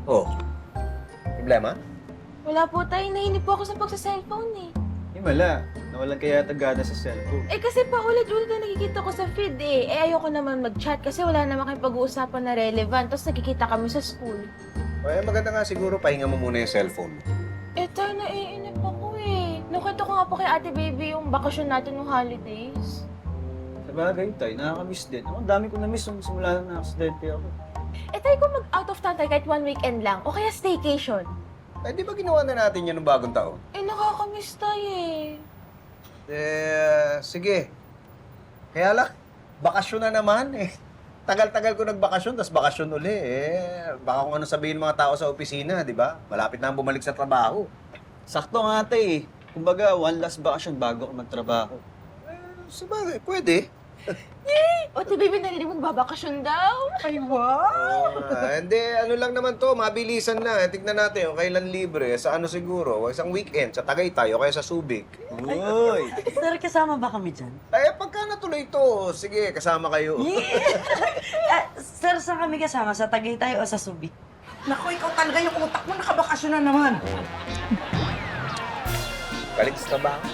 Oh, problema? Wala po tayo, nahinip po ako sa pagsa-cellphone eh. Himala, nawalan kaya tagada sa cellphone. Eh kasi paulit-ulit na nakikita ko sa feed eh. Eh ayoko naman mag-chat kasi wala naman kayong pag-uusapan na relevant. Tapos nakikita kami sa school. Eh, maganda nga siguro, pahinga mo muna yung cellphone. Eh tayo, naiinip ako eh. Nakwento ko nga po kay Ate Baby yung bakasyon natin ng holidays. Sa bagay, tay, nakakamiss din. Ang dami ko na-miss nung simula na aksidente ako. Eh tayo kung mag-out of town tayo kahit 1 weekend lang. O kaya staycation. Eh, di ba ginawa na natin yan noong bagong taon? Eh nakakamiss tayo eh. Sige. Kaya lang, bakasyon na naman eh. Tagal-tagal ko nagbakasyon, tapos bakasyon uli eh. Baka kung ano sabihin ng mga tao sa opisina, di ba? Malapit na ang bumalik sa trabaho. Sakto nga, tay. Kumbaga, one last bakasyon bago ako magtrabaho. Sabagay, pwede. O Ate Baby, narinig mo babakasyon daw. Ay, wow! Hindi, ano lang naman to, mabilisan na. Tignan natin, yung kailan libre, sa ano siguro, isang weekend, sa Tagaytay o kaya sa Subic. Uy! Sir, kasama ba kami dyan? Eh, pagka natuloy to, sige, kasama kayo. Sir, saan kami kasama? Sa Tagaytay o sa Subic? Naku, ikaw talaga yung utak mo. Nakabakasyon na naman. Galit sa trabaho.